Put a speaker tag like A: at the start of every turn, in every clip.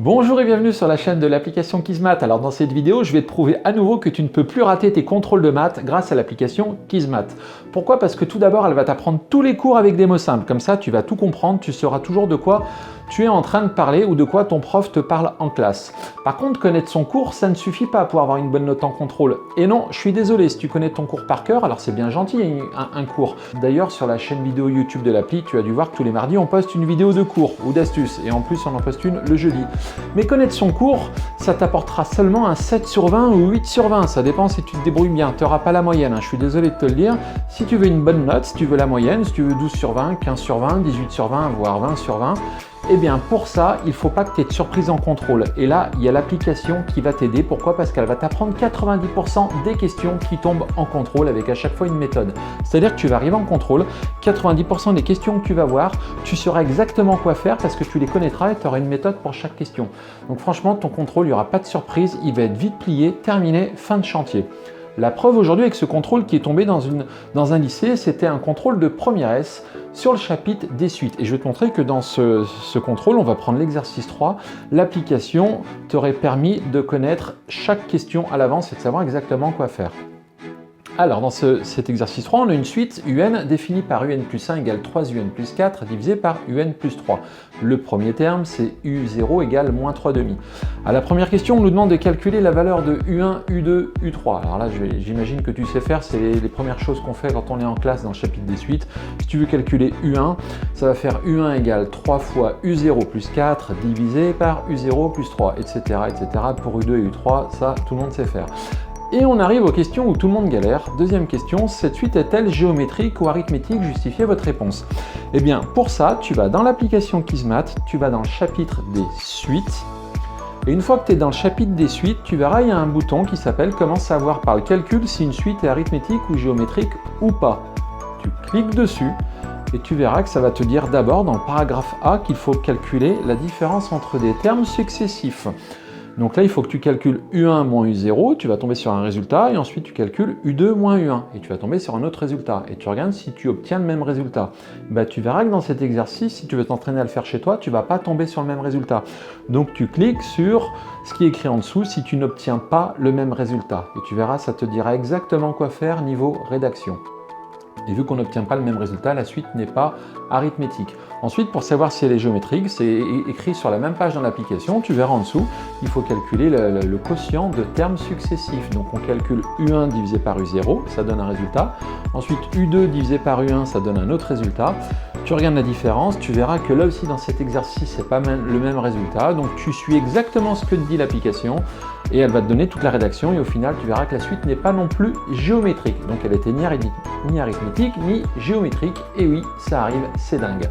A: Bonjour et bienvenue sur la chaîne de l'application Quizmath. Alors dans cette vidéo, je vais te prouver à nouveau que tu ne peux plus rater tes contrôles de maths grâce à l'application Quizmath. Pourquoi? Parce que tout d'abord, elle va t'apprendre tous les cours avec des mots simples. Comme ça, tu vas tout comprendre, tu sauras toujours de quoi tu es en train de parler ou de quoi ton prof te parle en classe. Par contre, connaître son cours, ça ne suffit pas pour avoir une bonne note en contrôle. Et non, je suis désolé, si tu connais ton cours par cœur, alors c'est bien gentil un cours. D'ailleurs, sur la chaîne vidéo YouTube de l'appli, tu as dû voir que tous les mardis, on poste une vidéo de cours ou d'astuces. Et en plus, on en poste une le jeudi. Mais connaître son cours, ça t'apportera seulement un 7 sur 20 ou 8 sur 20. Ça dépend si tu te débrouilles bien. Tu n'auras pas la moyenne, je suis désolé de te le dire. Si tu veux une bonne note, si tu veux la moyenne, si tu veux 12 sur 20, 15 sur 20, 18 sur 20, voire 20 sur 20, eh bien pour ça, il ne faut pas que tu aies de surprise en contrôle. Et là, il y a l'application qui va t'aider. Pourquoi? Parce qu'elle va t'apprendre 90% des questions qui tombent en contrôle avec à chaque fois une méthode. C'est-à-dire que tu vas arriver en contrôle, 90% des questions que tu vas voir, tu sauras exactement quoi faire parce que tu les connaîtras et tu auras une méthode pour chaque question. Donc franchement, ton contrôle, il n'y aura pas de surprise, il va être vite plié, terminé, fin de chantier. La preuve aujourd'hui avec ce contrôle qui est tombé dans un lycée, c'était un contrôle de première S sur le chapitre des suites. Et je vais te montrer que dans ce contrôle, on va prendre l'exercice 3. L'application t'aurait permis de connaître chaque question à l'avance et de savoir exactement quoi faire. Alors, dans cet exercice 3, on a une suite UN définie par UN plus 1 égale 3UN plus 4 divisé par UN plus 3. Le premier terme, c'est U0 égale moins 3 demi. À la première question, on nous demande de calculer la valeur de U1, U2, U3. Alors là, j'imagine que tu sais faire, c'est les premières choses qu'on fait quand on est en classe dans le chapitre des suites. Si tu veux calculer U1, ça va faire U1 égale 3 fois U0 plus 4 divisé par U0 plus 3, etc. etc. Pour U2 et U3, ça, tout le monde sait faire. Et on arrive aux questions où tout le monde galère. Deuxième question, cette suite est-elle géométrique ou arithmétique? Justifiez votre réponse. Eh bien, pour ça, tu vas dans l'application Quizmath, tu vas dans le chapitre des suites. Et une fois que tu es dans le chapitre des suites, tu verras, il y a un bouton qui s'appelle « Comment savoir par le calcul si une suite est arithmétique ou géométrique ou pas ». Tu cliques dessus et tu verras que ça va te dire d'abord dans le paragraphe A qu'il faut calculer la différence entre des termes successifs. Donc là, il faut que tu calcules U1 moins U0, tu vas tomber sur un résultat, et ensuite tu calcules U2 moins U1, et tu vas tomber sur un autre résultat. Et tu regardes si tu obtiens le même résultat. Tu verras que dans cet exercice, si tu veux t'entraîner à le faire chez toi, tu ne vas pas tomber sur le même résultat. Donc tu cliques sur ce qui est écrit en dessous si tu n'obtiens pas le même résultat. Et tu verras, ça te dira exactement quoi faire niveau rédaction. Et vu qu'on n'obtient pas le même résultat, la suite n'est pas arithmétique. Ensuite, pour savoir si elle est géométrique, c'est écrit sur la même page dans l'application, tu verras en dessous, il faut calculer le quotient de termes successifs. Donc on calcule U1 divisé par U0, ça donne un résultat. Ensuite U2 divisé par U1, ça donne un autre résultat. Tu regardes la différence, tu verras que là aussi dans cet exercice, c'est pas le même résultat. Donc tu suis exactement ce que te dit l'application et elle va te donner toute la rédaction et au final, tu verras que la suite n'est pas non plus géométrique. Donc elle était ni arithmétique ni géométrique. Et oui, ça arrive, c'est dingue.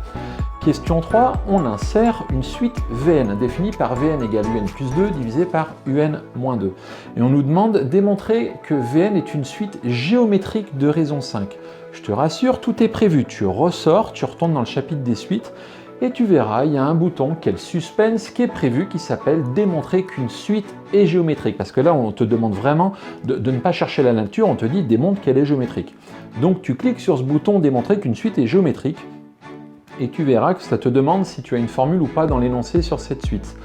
A: Question 3, on insère une suite Vn définie par Vn égale Un plus 2 divisé par Un moins 2. Et on nous demande de démontrer que Vn est une suite géométrique de raison 5. Je te rassure, tout est prévu. Tu ressors, tu retournes dans le chapitre des suites et tu verras, il y a un bouton, quel suspense, qui est prévu, qui s'appelle « Démontrer qu'une suite est géométrique ». Parce que là, on te demande vraiment de ne pas chercher la nature, on te dit « Démontre qu'elle est géométrique ». Donc tu cliques sur ce bouton « Démontrer qu'une suite est géométrique » et tu verras que ça te demande si tu as une formule ou pas dans l'énoncé sur cette suite.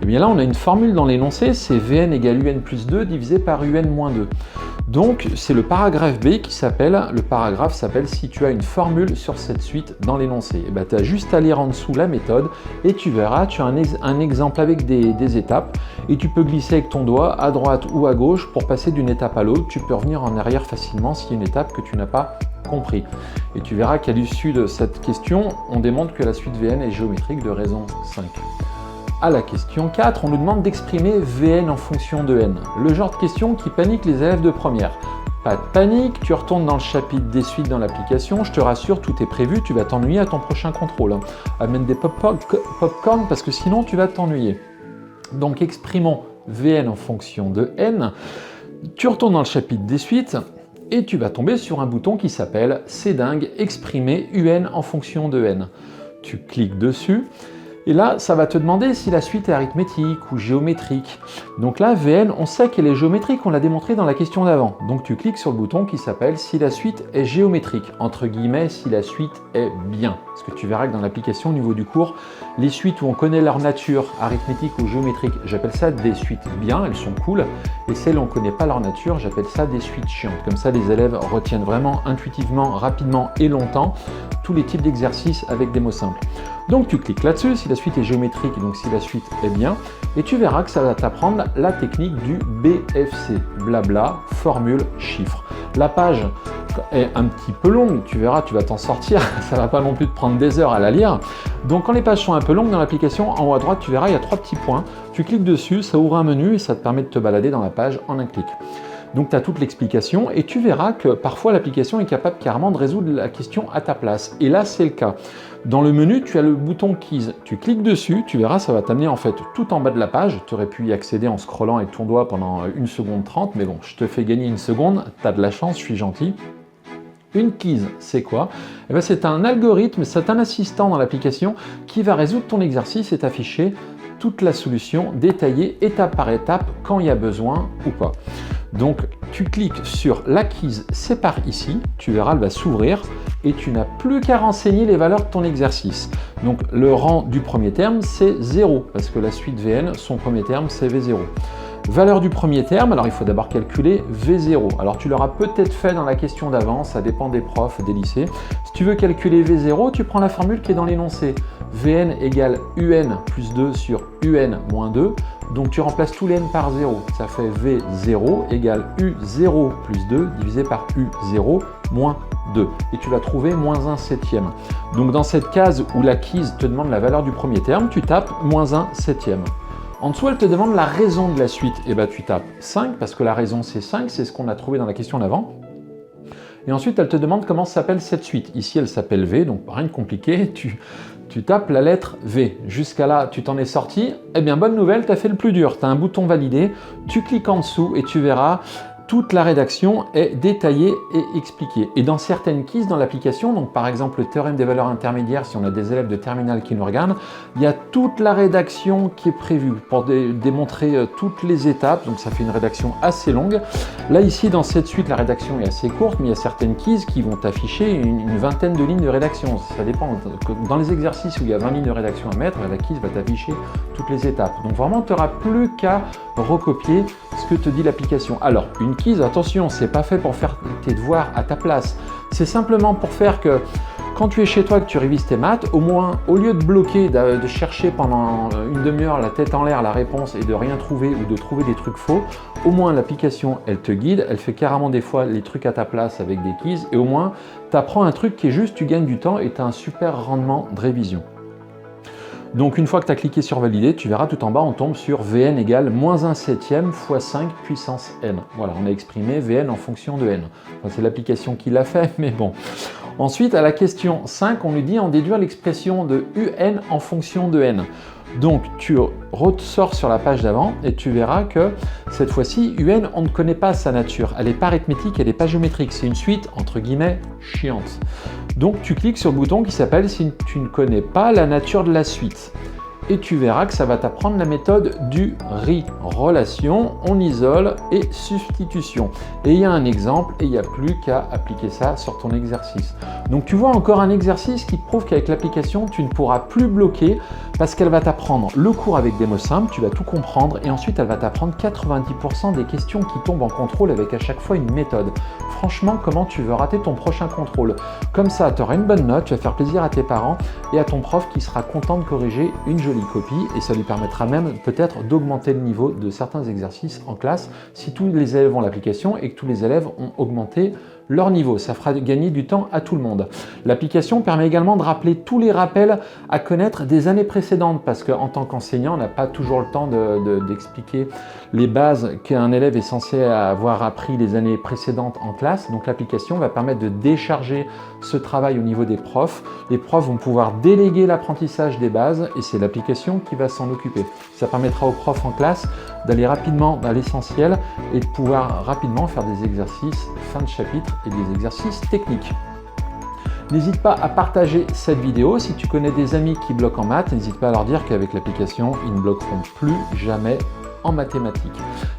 A: Et bien là, on a une formule dans l'énoncé, c'est Vn égale Un plus 2 divisé par Un moins 2. Donc, c'est le paragraphe B qui s'appelle, si tu as une formule sur cette suite dans l'énoncé. Et bien, tu as juste à lire en dessous la méthode et tu verras, tu as un exemple avec des étapes et tu peux glisser avec ton doigt à droite ou à gauche pour passer d'une étape à l'autre. Tu peux revenir en arrière facilement s'il y a une étape que tu n'as pas compris. Et tu verras qu'à l'issue de cette question, on démontre que la suite Vn est géométrique de raison 5. À la question 4, on nous demande d'exprimer Vn en fonction de n. Le genre de question qui panique les élèves de première. Pas de panique, tu retournes dans le chapitre des suites dans l'application, je te rassure, tout est prévu, tu vas t'ennuyer à ton prochain contrôle. Amène des popcorn parce que sinon tu vas t'ennuyer. Donc exprimons Vn en fonction de n. Tu retournes dans le chapitre des suites et tu vas tomber sur un bouton qui s'appelle « C'est dingue, exprimer Un en fonction de n ». Tu cliques dessus. Et là, ça va te demander si la suite est arithmétique ou géométrique. Donc là, VN, on sait qu'elle est géométrique, on l'a démontré dans la question d'avant. Donc tu cliques sur le bouton qui s'appelle « Si la suite est géométrique », entre guillemets, si la suite est bien. Parce que tu verras que dans l'application, au niveau du cours, les suites où on connaît leur nature, arithmétique ou géométrique, j'appelle ça des suites bien, elles sont cool. Et celles où on ne connaît pas leur nature, j'appelle ça des suites chiantes. Comme ça, les élèves retiennent vraiment intuitivement, rapidement et longtemps tous les types d'exercices avec des mots simples. Donc tu cliques là-dessus, si la suite est géométrique, donc si la suite est bien, et tu verras que ça va t'apprendre la technique du BFC, blabla, formule, chiffre. La page est un petit peu longue, tu verras, tu vas t'en sortir, ça va pas non plus te prendre des heures à la lire. Donc quand les pages sont un peu longues dans l'application, en haut à droite, tu verras, il y a 3 petits points. Tu cliques dessus, ça ouvre un menu et ça te permet de te balader dans la page en un clic. Donc tu as toute l'explication et tu verras que parfois l'application est capable carrément de résoudre la question à ta place. Et là, c'est le cas. Dans le menu, tu as le bouton Keys. Tu cliques dessus, tu verras, ça va t'amener en fait tout en bas de la page. Tu aurais pu y accéder en scrollant avec ton doigt pendant 1 seconde 30, mais bon, je te fais gagner 1 seconde. Tu as de la chance, je suis gentil. Une keys, c'est quoi? Eh bien, c'est un algorithme, c'est un assistant dans l'application qui va résoudre ton exercice et t'afficher toute la solution détaillée étape par étape quand il y a besoin ou pas. Donc tu cliques sur la keys, c'est par ici, tu verras, elle va s'ouvrir et tu n'as plus qu'à renseigner les valeurs de ton exercice. Donc le rang du premier terme, c'est 0 parce que la suite VN, son premier terme, c'est V0. Valeur du premier terme, alors il faut d'abord calculer V0. Alors tu l'auras peut-être fait dans la question d'avant, ça dépend des profs, des lycées. Si tu veux calculer V0, tu prends la formule qui est dans l'énoncé. Vn égale UN plus 2 sur UN moins 2. Donc tu remplaces tous les n par 0. Ça fait V0 égale U0 plus 2 divisé par U0 moins 2. Et tu vas trouver moins 1 septième. Donc dans cette case où la keys te demande la valeur du premier terme, tu tapes moins 1 septième. En dessous, elle te demande la raison de la suite. Et bien, tu tapes 5 parce que la raison, c'est 5, c'est ce qu'on a trouvé dans la question d'avant. Et ensuite, elle te demande comment s'appelle cette suite. Ici, elle s'appelle V, donc rien de compliqué. Tu tapes la lettre V. Jusqu'à là, tu t'en es sorti. Eh bien, bonne nouvelle, tu as fait le plus dur. Tu as un bouton validé. Tu cliques en dessous et tu verras, toute la rédaction est détaillée et expliquée. Et dans certaines keys dans l'application, donc par exemple le théorème des valeurs intermédiaires, si on a des élèves de terminale qui nous regardent, il y a toute la rédaction qui est prévue pour démontrer toutes les étapes, donc ça fait une rédaction assez longue. Là ici dans cette suite, la rédaction est assez courte, mais il y a certaines keys qui vont afficher une vingtaine de lignes de rédaction. Ça dépend. Dans les exercices où il y a 20 lignes de rédaction à mettre, la keys va t'afficher toutes les étapes. Donc vraiment, tu n'auras plus qu'à recopier ce que te dit l'application. Alors, une keys, attention, c'est pas fait pour faire tes devoirs à ta place. C'est simplement pour faire que quand tu es chez toi et que tu révises tes maths, au moins, au lieu de bloquer, de chercher pendant une demi-heure la tête en l'air la réponse et de rien trouver ou de trouver des trucs faux, au moins l'application, elle te guide, elle fait carrément des fois les trucs à ta place avec des keys et au moins, tu apprends un truc qui est juste, tu gagnes du temps et tu as un super rendement de révision. Donc une fois que tu as cliqué sur valider, tu verras tout en bas, on tombe sur Vn égale moins 1 septième fois 5 puissance n. Voilà, on a exprimé Vn en fonction de n. Enfin, c'est l'application qui l'a fait, mais bon. Ensuite, à la question 5, on lui dit en déduire l'expression de un en fonction de n. Donc tu ressors sur la page d'avant et tu verras que cette fois-ci, un, on ne connaît pas sa nature. Elle n'est pas arithmétique, elle n'est pas géométrique. C'est une suite, entre guillemets, chiante. Donc tu cliques sur le bouton qui s'appelle « Si tu ne connais pas la nature de la suite ». Et tu verras que ça va t'apprendre la méthode du RI, relation, on isole et substitution. Et il y a un exemple et il n'y a plus qu'à appliquer ça sur ton exercice. Donc tu vois encore un exercice qui te prouve qu'avec l'application, tu ne pourras plus bloquer parce qu'elle va t'apprendre le cours avec des mots simples, tu vas tout comprendre et ensuite elle va t'apprendre 90% des questions qui tombent en contrôle avec à chaque fois une méthode. Franchement, comment tu veux rater ton prochain contrôle? Comme ça, tu auras une bonne note, tu vas faire plaisir à tes parents et à ton prof qui sera content de corriger une jolie copie et ça lui permettra même peut-être d'augmenter le niveau de certains exercices en classe si tous les élèves ont l'application et que tous les élèves ont augmenté leur niveau. Ça fera gagner du temps à tout le monde. L'application permet également de rappeler tous les rappels à connaître des années précédentes parce qu'en tant qu'enseignant, on n'a pas toujours le temps d'expliquer les bases qu'un élève est censé avoir appris les années précédentes en classe. Donc l'application va permettre de décharger ce travail au niveau des profs. Les profs vont pouvoir déléguer l'apprentissage des bases et c'est l'application qui va s'en occuper. Ça permettra aux profs en classe d'aller rapidement à l'essentiel et de pouvoir rapidement faire des exercices fin de chapitre et des exercices techniques. N'hésite pas à partager cette vidéo. Si tu connais des amis qui bloquent en maths, n'hésite pas à leur dire qu'avec l'application, ils ne bloqueront plus jamais en mathématiques.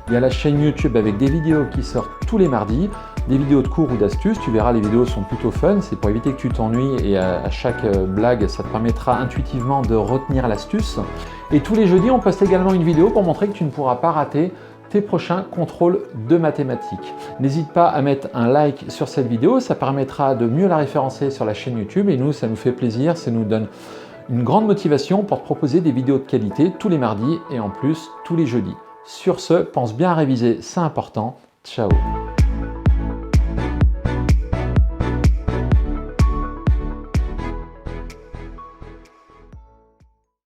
A: Il y a la chaîne YouTube avec des vidéos qui sortent tous les mardis, des vidéos de cours ou d'astuces. Tu verras, les vidéos sont plutôt fun, c'est pour éviter que tu t'ennuies et à chaque blague, ça te permettra intuitivement de retenir l'astuce. Et tous les jeudis, on poste également une vidéo pour montrer que tu ne pourras pas rater tes prochains contrôles de mathématiques. N'hésite pas à mettre un like sur cette vidéo, ça permettra de mieux la référencer sur la chaîne YouTube et nous, ça nous fait plaisir, ça nous donne une grande motivation pour te proposer des vidéos de qualité tous les mardis et en plus tous les jeudis. Sur ce, pense bien à réviser, c'est important. Ciao!